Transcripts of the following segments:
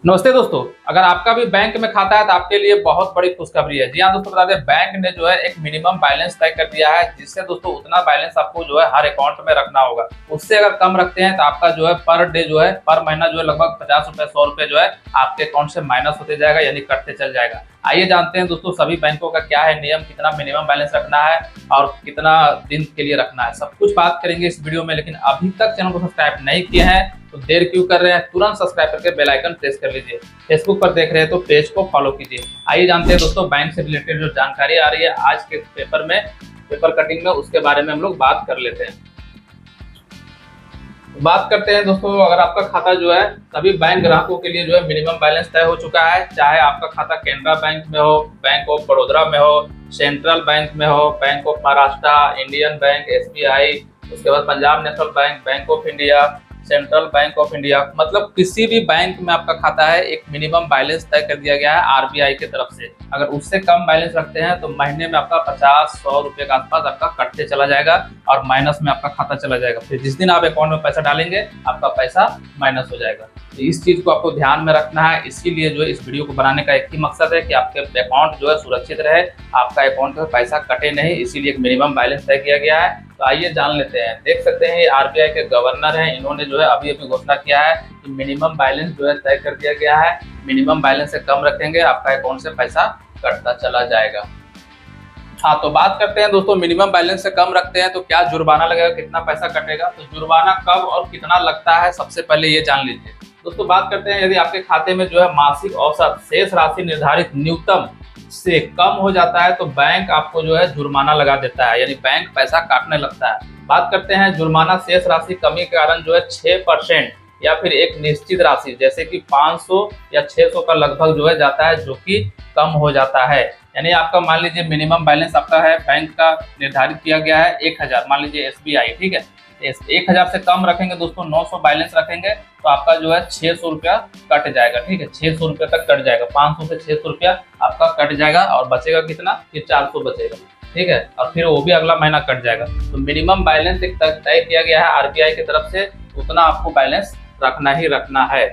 नमस्ते दोस्तों। अगर आपका भी बैंक में खाता है तो आपके लिए बहुत बड़ी खुशखबरी है। जी हाँ दोस्तों, बता दें बैंक ने जो है एक मिनिमम बैलेंस तय कर दिया है, जिससे दोस्तों उतना बैलेंस आपको जो है हर अकाउंट में रखना होगा। उससे अगर कम रखते हैं तो आपका जो है पर डे जो है पर महीना जो है लगभग 50 रुपए 100 रुपए जो है आपके अकाउंट से माइनस होते जाएगा, यानी कटते चल जाएगा। आइए जानते हैं दोस्तों सभी बैंकों का क्या है नियम, कितना मिनिमम बैलेंस रखना है और कितना दिन के लिए रखना है, सब कुछ बात करेंगे इस वीडियो में। लेकिन अभी तक चैनल को सब्सक्राइब नहीं किए हैं तो देर क्यों कर रहे हैं, तुरंत सब्सक्राइब करके बेल आइकन प्रेस कर लीजिए। फेसबुक पर देख रहे हैं तो पेज को फॉलो कीजिए। आइए जानते हैं दोस्तों बैंक से रिलेटेड जो जानकारी आ रही है आज के पेपर कटिंग में, उसके बारे में हम लोग बात कर लेते हैं। बात करते हैं दोस्तों, अगर आपका खाता जो है सभी बैंक ग्राहकों के लिए जो है मिनिमम बैलेंस तय हो चुका है, चाहे आपका खाता कैनरा बैंक में हो, बैंक ऑफ बड़ौदा में हो, सेंट्रल बैंक में हो, bank of Maharashtra, Indian bank, SBI, उसके बाद Punjab national bank, bank of India, central bank of India, मतलब किसी भी बैंक में आपका खाता है, एक मिनिमम बैलेंस तय कर दिया गया है आरबीआई की तरफ से। अगर उससे कम बैलेंस रखते हैं तो महीने में आपका 50-100 रुपए के आसपास आपका कटते चला जाएगा और माइनस में आपका खाता चला जाएगा। फिर जिस दिन आप अकाउंट में पैसा डालेंगे आपका पैसा माइनस हो जाएगा। तो इस चीज को आपको ध्यान में रखना है। इसीलिए जो है इस वीडियो को बनाने का एक ही मकसद है कि आपके अकाउंट जो है सुरक्षित रहे, आपका अकाउंट में पैसा कटे नहीं, इसीलिए एक मिनिमम बैलेंस तय किया गया है। तो आइए जान लेते हैं। देख सकते हैं ये आरबीआई के गवर्नर हैं, इन्होंने जो है अभी घोषणा किया है कि मिनिमम बैलेंस जो है तय कर दिया गया है। मिनिमम बैलेंस से कम रखेंगे आपका अकाउंट से पैसा कटता चला जाएगा। हाँ, तो बात करते हैं दोस्तों, मिनिमम बैलेंस से कम रखते हैं तो क्या जुर्माना लगेगा, कितना पैसा कटेगा। तो जुर्माना कब और कितना लगता है सबसे पहले ये जान लीजिए दोस्तों। बात करते हैं, यदि आपके खाते में जो है मासिक औसत शेष राशि निर्धारित न्यूनतम से कम हो जाता है तो बैंक आपको जो है जुर्माना लगा देता है, यानी बैंक पैसा काटने लगता है। बात करते हैं जुर्माना शेष राशि कमी के कारण जो है 6% या फिर एक निश्चित राशि जैसे कि 500 या 600 का लगभग जो है जाता है, जो कि कम हो जाता है। यानी आपका मान लीजिए मिनिमम बैलेंस आपका है बैंक का निर्धारित किया गया है 1000, मान लीजिए एसबीआई, ठीक है। 1000 से कम रखेंगे दोस्तों, 900 बैलेंस रखेंगे तो आपका जो है 600 रुपया कट जाएगा, ठीक है। 600 रुपया तक कट जाएगा, 500 से 600 रुपया आपका कट जाएगा और बचेगा कितना, फिर 400 बचेगा, ठीक है। और फिर वो भी अगला महीना कट जाएगा। तो मिनिमम बैलेंस एक तय किया गया है आरबीआई की तरफ से, उतना आपको बैलेंस रखना ही रखना है।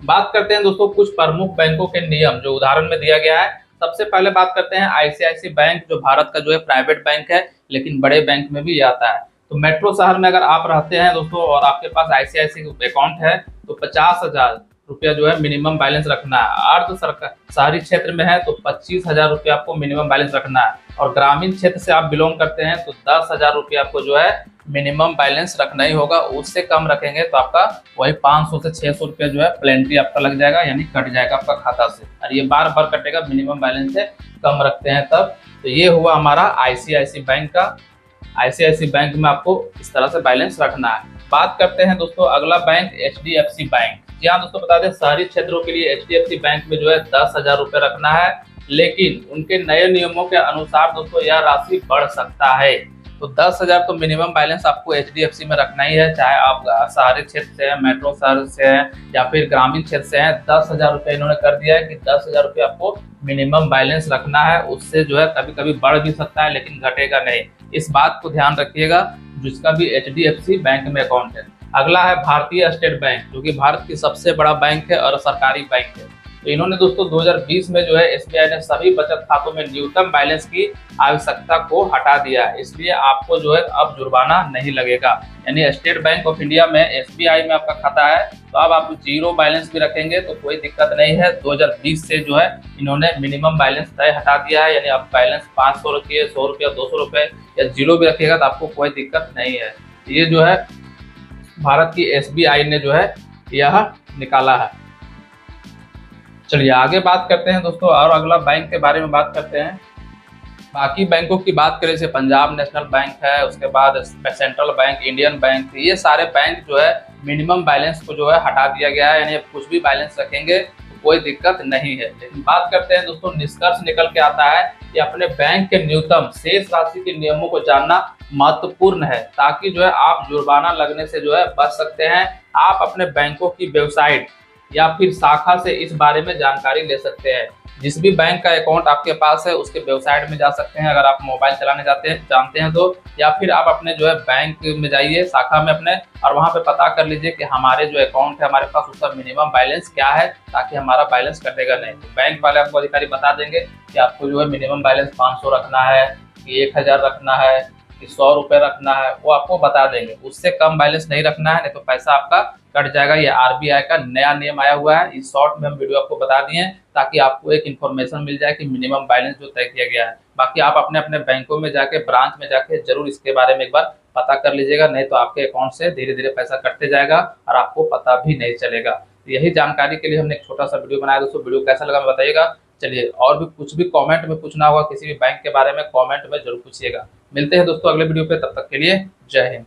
बात करते हैं दोस्तों कुछ प्रमुख बैंकों के नियम जो उदाहरण में दिया गया है। सबसे पहले बात करते हैं आईसीआईसी बैंक, जो भारत का जो है प्राइवेट बैंक है, लेकिन बड़े बैंक में भी आता है। तो मेट्रो शहर में अगर आप रहते हैं दोस्तों और आपके पास आईसीआईसी अकाउंट है तो 50,000 रुपया जो है मिनिमम बैलेंस रखना है। अर्ध सरकार शहरी क्षेत्र में है तो 25,000 रुपया आपको मिनिमम बैलेंस रखना है, और ग्रामीण क्षेत्र से आप बिलोंग करते हैं तो 10,000 रुपया आपको जो है मिनिमम बैलेंस रखना ही होगा। उससे कम रखेंगे तो आपका वही 500 से 600 रुपया जो है प्लेंट्री आपका लग जाएगा, यानी कट जाएगा आपका खाता से, और ये बार बार कटेगा मिनिमम बैलेंस से कम रखते हैं तब। तो ये हुआ हमारा आईसीआईसी बैंक का। आईसीआईसी बैंक में आपको इस तरह से बैलेंस रखना है। बात करते हैं दोस्तों अगला बैंक एचडीएफसी बैंक। जी हाँ दोस्तों, बता दें शहरी क्षेत्रों के लिए एचडीएफसी बैंक में जो है 10,000 रुपये रखना है, लेकिन उनके नए नियमों के अनुसार दोस्तों यह राशि बढ़ सकता है। तो 10,000 तो मिनिमम बैलेंस आपको एचडीएफसी में रखना ही है, चाहे आप शहरी क्षेत्र से हैं, मेट्रो शहर से हैं या फिर ग्रामीण क्षेत्र से हैं। 10,000 रुपये इन्होंने कर दिया है कि 10,000 रुपये आपको मिनिमम बैलेंस रखना है। उससे जो है कभी कभी बढ़ भी सकता है लेकिन घटेगा नहीं, इस बात को ध्यान रखिएगा जिसका भी एचडीएफसी बैंक में अकाउंट है। अगला है भारतीय स्टेट बैंक, जो कि भारत की सबसे बड़ा बैंक है और सरकारी बैंक है। तो इन्होंने दोस्तों 2020 में जो है एसबीआई ने सभी बचत खातों में न्यूनतम बैलेंस की आवश्यकता को हटा दिया है, इसलिए आपको जो है अब जुर्माना नहीं लगेगा। यानी स्टेट बैंक ऑफ इंडिया में एसबीआई में आपका खाता है तो अब आप जीरो बैलेंस भी रखेंगे तो कोई दिक्कत नहीं है। 2020 से जो है इन्होंने मिनिमम बैलेंस तय हटा दिया है, यानी आप बैलेंस 500 रखिए, 100 रुपया, 200 रुपये या जीरो भी रखिएगा तो आपको कोई दिक्कत नहीं है। ये जो है भारत की एसबीआई ने जो है यह निकाला है। चलिए आगे बात करते हैं दोस्तों, और अगला बैंक के बारे में बात करते हैं। बाकी बैंकों की बात करें जैसे पंजाब नेशनल बैंक है, उसके बाद सेंट्रल बैंक, इंडियन बैंक, ये सारे बैंक जो है मिनिमम बैलेंस को जो है हटा दिया गया है, यानी कुछ भी बैलेंस रखेंगे तो कोई दिक्कत नहीं है। लेकिन बात करते हैं दोस्तों, निष्कर्ष निकल के आता है कि अपने बैंक के न्यूनतम शेष राशि के नियमों को जानना महत्वपूर्ण है, ताकि जो है आप जुर्माना लगने से जो है बच सकते हैं। आप अपने बैंकों की वेबसाइट या फिर शाखा से इस बारे में जानकारी ले सकते हैं। जिस भी बैंक का अकाउंट आपके पास है उसके वेबसाइट में जा सकते हैं अगर आप मोबाइल चलाने जानते हैं तो, या फिर आप अपने जो है बैंक में जाइए शाखा में अपने, और वहां पे पता कर लीजिए कि हमारे जो अकाउंट है हमारे पास उसका मिनिमम बैलेंस क्या है, ताकि हमारा बैलेंस कटेगा नहीं। तो बैंक वाले आपको अधिकारी बता देंगे कि आपको जो है मिनिमम बैलेंस 500 रखना है कि 1000 रखना है कि 100 रुपये रखना है, वो आपको बता देंगे। उससे कम बैलेंस नहीं रखना है, नहीं तो पैसा आपका कट जाएगा। ये आरबीआई का नया नियम आया हुआ है, इस शॉर्ट में हम वीडियो आपको बता दिए हैं ताकि आपको एक इन्फॉर्मेशन मिल जाए कि मिनिमम बैलेंस जो तय किया गया है। बाकी आप अपने अपने बैंकों में जाके, ब्रांच में जाके जरूर इसके बारे में एक बार पता कर लीजिएगा, नहीं तो आपके अकाउंट से धीरे धीरे पैसा कटते जाएगा और आपको पता भी नहीं चलेगा। तो यही जानकारी के लिए हमने एक छोटा सा वीडियो बनाया। दोस्तों वीडियो कैसा लगा बताइएगा। चलिए, और भी कुछ भी कमेंट में पूछना होगा किसी भी बैंक के बारे में, कमेंट में जरूर पूछिएगा। मिलते हैं दोस्तों अगले वीडियो पे, तब तक के लिए जय हिंद।